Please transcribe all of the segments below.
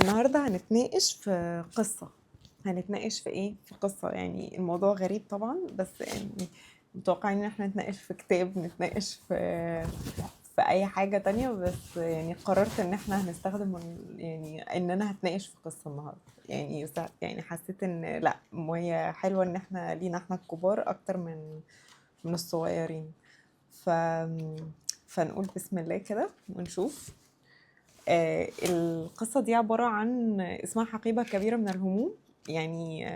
النهارده هنتناقش في قصة. هنتناقش في ايه؟ في قصة. يعني الموضوع غريب طبعا، بس يعني متوقعين ان احنا نتناقش في كتاب، نتناقش في اي حاجة تانية، بس يعني قررت ان احنا هنستخدم يعني ان انا هتناقش في قصة النهارده. يعني يعني حسيت ان لا، هي حلوة ان احنا لينا احنا الكبار اكتر من الصغيرين. ف فنقول بسم الله كده ونشوف. القصة دي عبارة عن اسمها حقيبة كبيرة من الهموم. يعني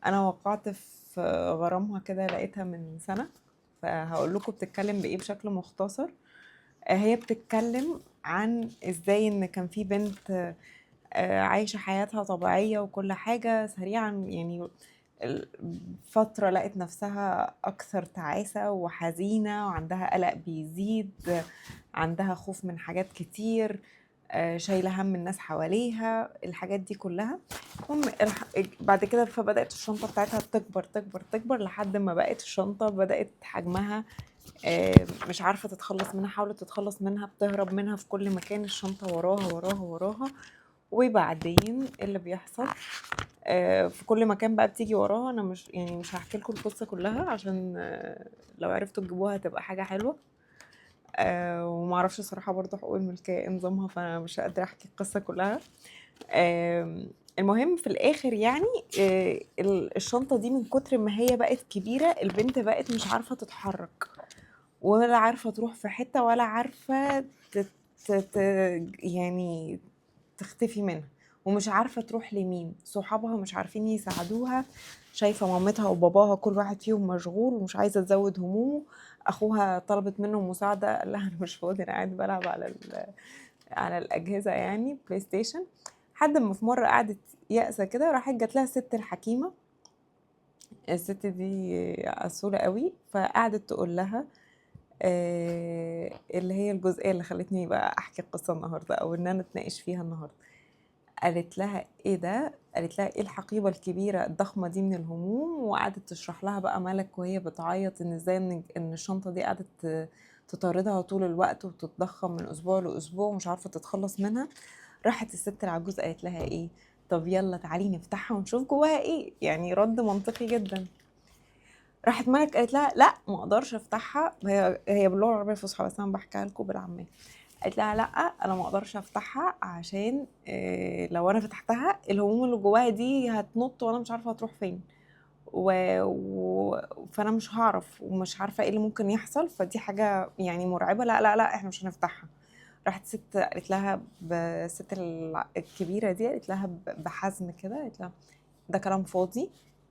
أنا وقعت في غرامها كده، لقيتها من سنة، فهقول لكم بتتكلم بإيه بشكل مختصر. هي بتتكلم عن إزاي إن كان في بنت عايشة حياتها طبيعية وكل حاجة سريعا. يعني فترة لقت نفسها أكثر تعاسة وحزينة، وعندها قلق بيزيد، عندها خوف من حاجات كتير، شايلة هم الناس حواليها، الحاجات دي كلها. المهم بعد كده فبدأت الشنطة بتاعتها تكبر تكبر تكبر لحد ما بقت الشنطة بدأت حجمها مش عارفة تتخلص منها. حاولت تتخلص منها، بتهرب منها في كل مكان، الشنطة وراها وراها وراها. وبعدين اللي بيحصل في كل مكان بقى بتيجي وراها. انا مش هحكي لكم القصة كلها، عشان لو عرفتوا تجيبوها هتبقى حاجة حلوة. وما اعرفش الصراحه برضه حقوق الملكيه ايه نظامها، فانا مش قادره احكي القصه كلها. المهم في الاخر يعني الشنطه دي من كتر ما هي بقت كبيره، البنت بقت مش عارفه تتحرك، ولا عارفه تروح في حته، ولا عارفه تت يعني تختفي منها، ومش عارفه تروح لمين. صحابها مش عارفين يساعدوها، شايفه مامتها وباباها كل واحد فيهم مشغول ومش عايزه تزود همومه. اخوها طلبت منه مساعده، قال لها انا مش فاضي، انا قاعد بلعب على الاجهزه، يعني بلاي ستيشن. حد ما في مره قعدت يأسة كده، راحت جات لها الست الحكيمه. الست دي عسولة قوي، فقعدت تقول لها اللي هي الجزئيه اللي خلتني بقى احكي القصه النهارده، او ان انا اتناقش فيها النهارده. قالت لها ايه ده؟ قالت لها ايه الحقيبه الكبيره الضخمه دي من الهموم؟ وقعدت تشرح لها بقى ملك وهي بتعيط ان ازاي ان الشنطه دي قعدت تطاردها طول الوقت وتتضخم من اسبوع لاسبوع ومش عارفه تتخلص منها. راحت الست العجوز قالت لها ايه؟ طب يلا تعالي نفتحها ونشوف جواها ايه. يعني رد منطقي جدا. راحت ملك قالت لها لا، ما اقدرش افتحها. هي باللغه العربيه الفصحى، بس انا بحكيها لكم بالعاميه. قالت لها لا، انا ما اقدرش افتحها عشان لو انا فتحتها الهموم اللي جواها دي هتنط، وانا مش عارفه هتروح فين. فانا مش هعرف، ومش عارفه ايه اللي ممكن يحصل، فدي حاجه يعني مرعبه. لا لا لا، احنا مش هنفتحها. راحت ست قالت لها، الست الكبيره دي قالت لها بحزم كده، قالت لها ده كلام فاضي.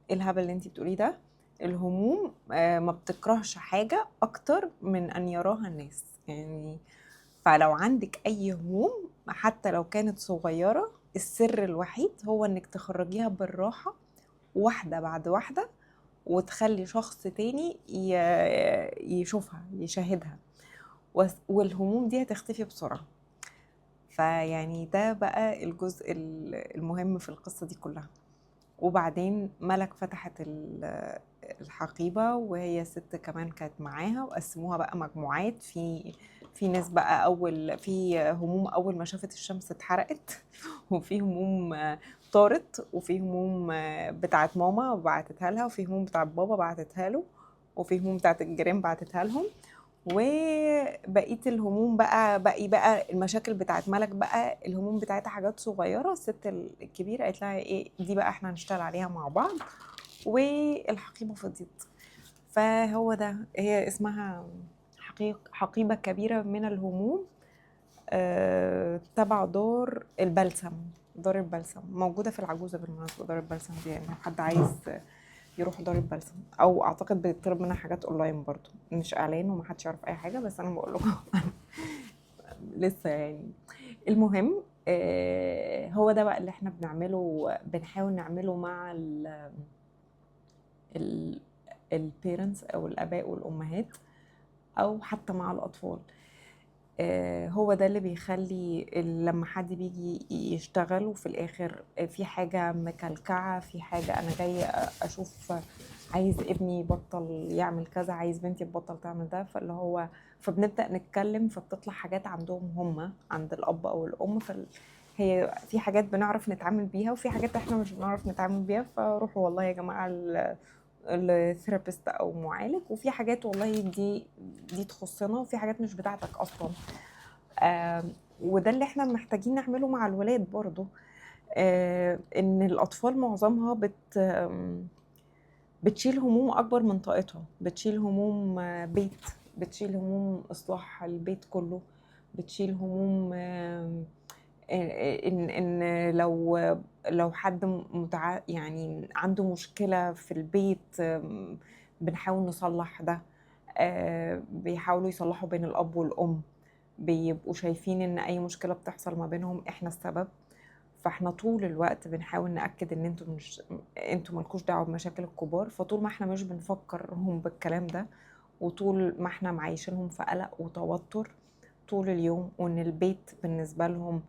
ايه الهبل اللي انتي بتقوليه ده؟ الهموم ما بتكرهش حاجه اكتر من ان يراها الناس. يعني فلو عندك اي هموم حتى لو كانت صغيرة، السر الوحيد هو انك تخرجيها بالراحة، واحدة بعد واحدة، وتخلي شخص تاني يشوفها يشاهدها، والهموم دي هتختفي بسرعة. فيعني ده بقى الجزء المهم في القصة دي كلها. وبعدين ملك فتحت الحقيبة، وهي ست كمان كانت معاها، وقسموها بقى مجموعات. في ناس بقى في هموم أول ما شافت الشمس اتحرقت وفي هموم طارت، وفي هموم بتاعت ماما بعتتها لها، وفي هموم بتاعت بابا بعتتها له، وفي هموم بتاعت الجيران بعتتها لهم. وبقيه الهموم بقى المشاكل بتاعت ملك بقى الهموم بتاعتها حاجات صغيره. الست الكبيره قالت لها ايه دي بقى احنا هنشتغل عليها مع بعض. والحقيبه فضيت. فهو ده، هي اسمها حقيبه كبيره من الهموم. تبع دار البلسم. دار البلسم موجوده في العجوزه بالمناسبه. دار البلسم دي يعني لو حد عايز يروح دار البلسم، او اعتقد بيطلب منها حاجات اونلاين برضو، مش اعلان ومحدش يعرف اي حاجه، بس انا بقول لكم لسه يعني. المهم هو ده بقى اللي احنا بنحاول نعمله مع ال البيرنتس او الاباء والامهات، او حتى مع الاطفال. هو ده اللي بيخلي لما حد بيجي يشتغل وفي الاخر في حاجة مكلكعة، في حاجة انا جاي اشوف عايز ابني يبطل يعمل كذا، عايز بنتي تبطل تعمل ده، فبنبدأ نتكلم، فبتطلع حاجات عندهم هم عند الاب او الام. هي في حاجات بنعرف نتعامل بيها وفي حاجات احنا مش بنعرف نتعامل بيها، فروحوا والله يا جماعه الثيرابيست او معالج. وفي حاجات والله دي تخصنا، وفي حاجات مش بتاعتك اصلا. وده اللي احنا محتاجين نعمله مع الولاد برضو. ان الاطفال معظمها بتشيل هموم اكبر من طاقتها، بتشيل هموم بيت، بتشيل هموم اصلاح البيت كله، بتشيل هموم ان لو حد يعني عنده مشكلة في البيت، بنحاول نصلح ده. بيحاولوا يصلحوا بين الاب والام، بيبقوا شايفين ان اي مشكلة بتحصل ما بينهم احنا السبب. فاحنا طول الوقت بنحاول نأكد ان انتوا مالكوش دعوة بمشاكل الكبار. فطول ما احنا مش بنفكرهم بالكلام ده، وطول ما احنا معيشينهم في قلق وتوتر طول اليوم، وان البيت بالنسبة لهم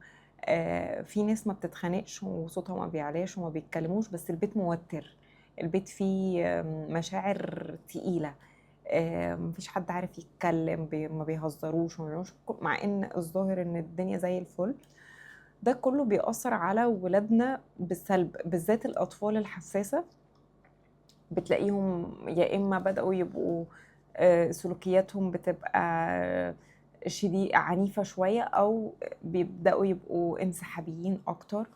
في ناس ما بتتخانقش وصوتها ما بيعلاش وما بيتكلموش، بس البيت موتر، البيت فيه مشاعر تقيلة، مفيش حد عارف يتكلم، ما بيهزروش مع ان الظاهر ان الدنيا زي الفل. ده كله بيأثر على ولادنا بالسلب، بالذات الأطفال الحساسة. بتلاقيهم يا إما بدأوا يبقوا سلوكياتهم بتبقى عنيفة شوية، أو بيبدأوا يبقوا انسحابيين أكتر،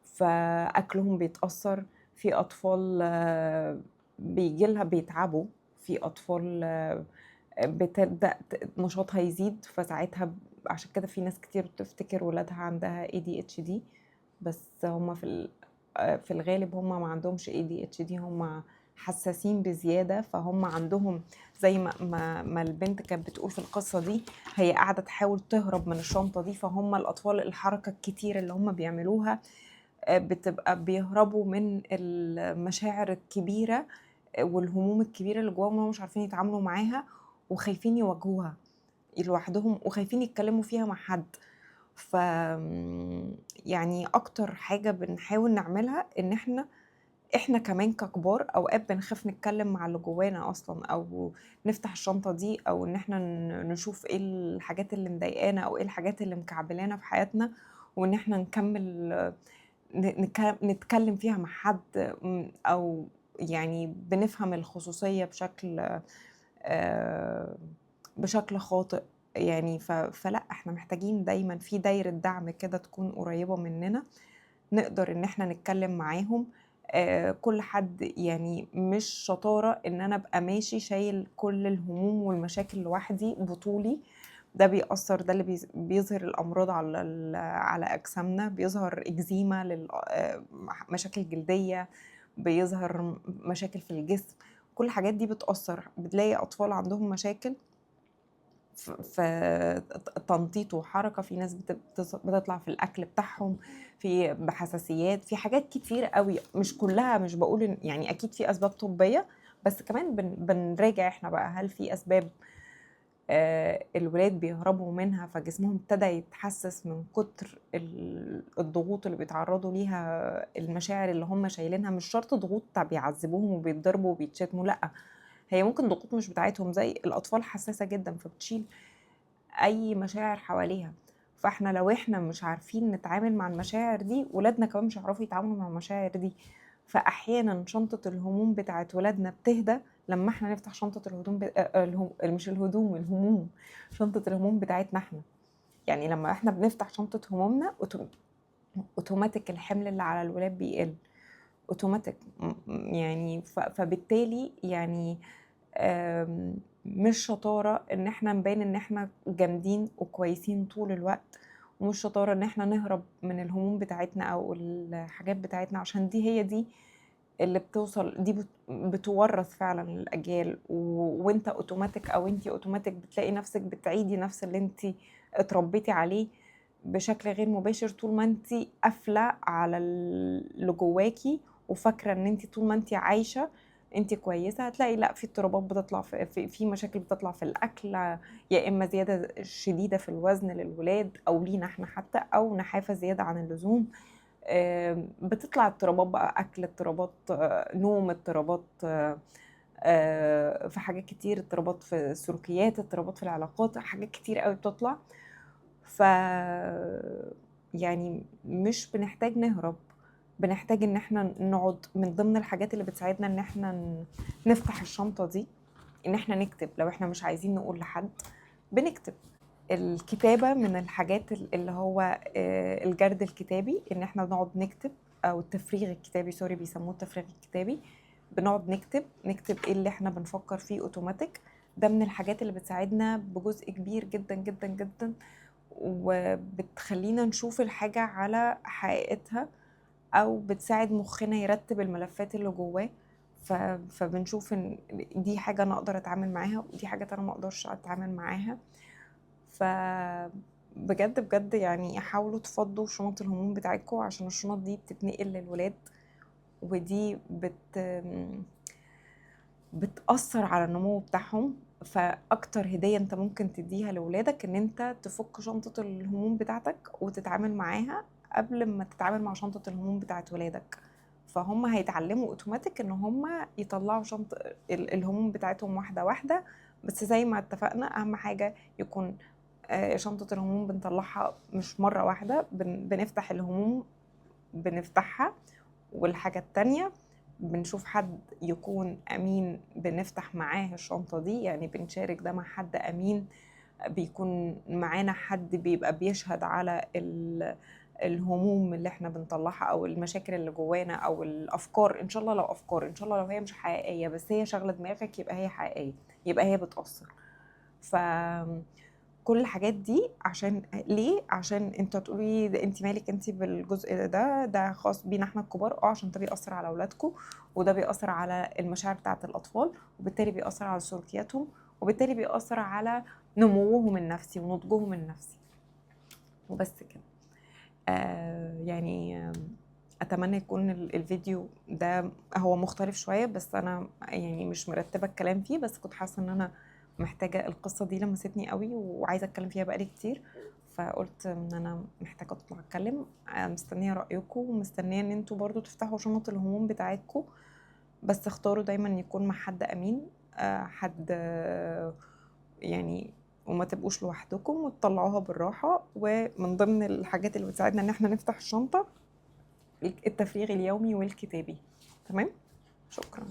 فأكلهم بيتأثر. في أطفال بيجيلها بيتعبوا، في أطفال بتبدأ نشاطها يزيد، فساعتها عشان كده في ناس كتير بتفتكر ولادها عندها ADHD، بس هم في الغالب هم ما عندهمش ADHD، هم حساسين بزيادة. فهم عندهم زي ما البنت كانت بتقول في القصة دي، هي قاعدة تحاول تهرب من الشنطة دي. فهم الأطفال الحركة الكتير اللي هم بيعملوها بتبقى بيهربوا من المشاعر الكبيرة والهموم الكبيرة اللي جواهم، هم مش عارفين يتعاملوا معاها وخايفين يواجهوها لوحدهم وخايفين يتكلموا فيها مع حد. ف يعني اكتر حاجة بنحاول نعملها ان احنا كمان ككبار اوقات بنخاف نتكلم مع اللي جوانا اصلا، او نفتح الشنطة دي، او ان احنا نشوف ايه الحاجات اللي مضايقانا او ايه الحاجات اللي مكعبلانا في حياتنا، وان احنا نكمل نتكلم فيها مع حد، او يعني بنفهم الخصوصية آه، بشكل خاطئ. يعني فلا احنا محتاجين دايما في دايرة دعم كده تكون قريبة مننا، نقدر ان احنا نتكلم معاهم. كل حد يعني مش شطارة ان انا ابقى ماشي شايل كل الهموم والمشاكل لوحدي بطولي. ده بيأثر، ده اللي بيظهر الأمراض على أجسامنا، بيظهر إكزيما، مشاكل جلدية، بيظهر مشاكل في الجسم. كل الحاجات دي بتأثر. بتلاقي أطفال عندهم مشاكل في تنطيط وحركة، في ناس بتطلع في الأكل بتاعهم، في بحساسيات، في حاجات كتير قوي، مش كلها. مش بقول يعني أكيد في أسباب طبية، بس كمان بنراجع احنا بقى هل في أسباب الولاد بيهربوا منها فجسمهم ابتدى يتحسس من كتر الضغوط اللي بيتعرضوا ليها، المشاعر اللي هم شايلينها. مش شرط ضغوط بيعذبوهم وبيتضربوا وبيتشتموا، لأ، هي ممكن ضغوط مش بتاعتهم. زي الأطفال حساسة جدا فبتشيل أي مشاعر حواليها. فاحنا لو احنا مش عارفين نتعامل مع المشاعر دي، ولادنا كمان مش هيعرفوا يتعاملوا مع المشاعر دي. فأحيانا شنطة الهموم بتاعت ولادنا بتهدى لما احنا نفتح شنطة الهدوم مش الهدوم، الهموم، شنطة الهموم بتاعتنا احنا. يعني لما احنا بنفتح شنطة همومنا اوتوماتيك الحمل اللي على الولاد بيقل اوتوماتيك. يعني فبالتالي يعني مش شطارة ان احنا نبين ان احنا جامدين وكويسين طول الوقت، ومش شطارة ان احنا نهرب من الهموم بتاعتنا او الحاجات بتاعتنا، عشان دي اللي بتوصل، دي بتورث فعلا للأجيال. وانت اوتوماتيك او انتي اوتوماتيك بتلاقي نفسك بتعيدي نفس اللي انتي اتربيتي عليه بشكل غير مباشر، طول ما انتي قافلة على اللي جواكي وفاكرة ان انتي طول ما انتي عايشة انتي كويسة. هتلاقي لا، في اضطرابات بتطلع في مشاكل بتطلع في الأكل، يا إما زيادة شديدة في الوزن للولاد أو لينا احنا حتى، أو نحافة زيادة عن اللزوم. بتطلع اضطرابات بقى، اكل، اضطرابات نوم، اضطرابات في حاجات كتير، اضطرابات في السلوكيات، اضطرابات في العلاقات، حاجات كتير قوي بتطلع. ف يعني مش بنحتاج نهرب، بنحتاج ان احنا نقعد. من ضمن الحاجات اللي بتساعدنا ان احنا نفتح الشنطة دي ان احنا نكتب. لو احنا مش عايزين نقول لحد بنكتب. الكتابة من الحاجات اللي هو الجرد الكتابي، ان احنا بنقعد نكتب، او التفريغ الكتابي، سوري بيسموه التفريغ الكتابي. بنقعد نكتب ايه اللي احنا بنفكر فيه اوتوماتيك. ده من الحاجات اللي بتساعدنا بجزء كبير جدا جدا جدا، وبتخلينا نشوف الحاجة على حقيقتها، او بتساعد مخنا يرتب الملفات اللي جواه. فبنشوف ان دي حاجة انا اقدر اتعامل معاها، ودي حاجة انا ما اقدرش اتعامل معاها. ف بجد بجد يعني حاولوا تفضوا شنط الهموم بتاعتكم، عشان الشنط دي بتتنقل للولاد، ودي بتأثر على النمو بتاعهم. فأكتر هدية انت ممكن تديها لولادك ان انت تفك شنطة الهموم بتاعتك وتتعامل معاها قبل ما تتعامل مع شنطة الهموم بتاعت ولادك. فهم هيتعلموا اوتوماتيك ان هم يطلعوا شنطة الهموم بتاعتهم واحدة واحدة. بس زي ما اتفقنا، اهم حاجة يكون شنطة الهموم بنطلعها مش مرة واحدة، بنفتح الهموم، بنفتحها. والحاجة التانية، بنشوف حد يكون أمين بنفتح معاه الشنطة دي، يعني بنشارك ده مع حد أمين. بيكون معانا حد بيبقى بيشهد على الهموم اللي احنا بنطلعها، او المشاكل اللي جوانا، او الافكار. ان شاء الله لو افكار، ان شاء الله لو هي مش حقيقية بس هي شغلة دماغك، يبقى هي حقيقية، يبقى هي بتأثر. ف كل الحاجات دي عشان ليه؟ عشان انتوا هتقولي ده انت مالك انت بالجزء ده خاص بينا احنا الكبار. عشان ده بيأثر على اولادكم، وده بيأثر على المشاعر بتاعه الاطفال، وبالتالي بيأثر على سلوكياتهم، وبالتالي بيأثر على نموهم النفسي ونضجهم النفسي. وبس كده. يعني اتمنى يكون الفيديو ده هو مختلف شويه، بس انا يعني مش مرتبه الكلام فيه، بس كنت حاسه ان انا محتاجه. القصه دي لمستني قوي وعايزه اتكلم فيها بقالي كتير، فقلت ان انا محتاجه اطلع اتكلم. مستنيه رايكم، ومستنيه ان انتوا برضو تفتحوا شنط الهموم بتاعتكم. بس اختاروا دايما يكون مع حد امين، حد يعني، وما تبقوش لوحدكم، وتطلعوها بالراحه. ومن ضمن الحاجات اللي بتساعدنا ان احنا نفتح الشنطه التفريغ اليومي والكتابي. تمام. شكرا.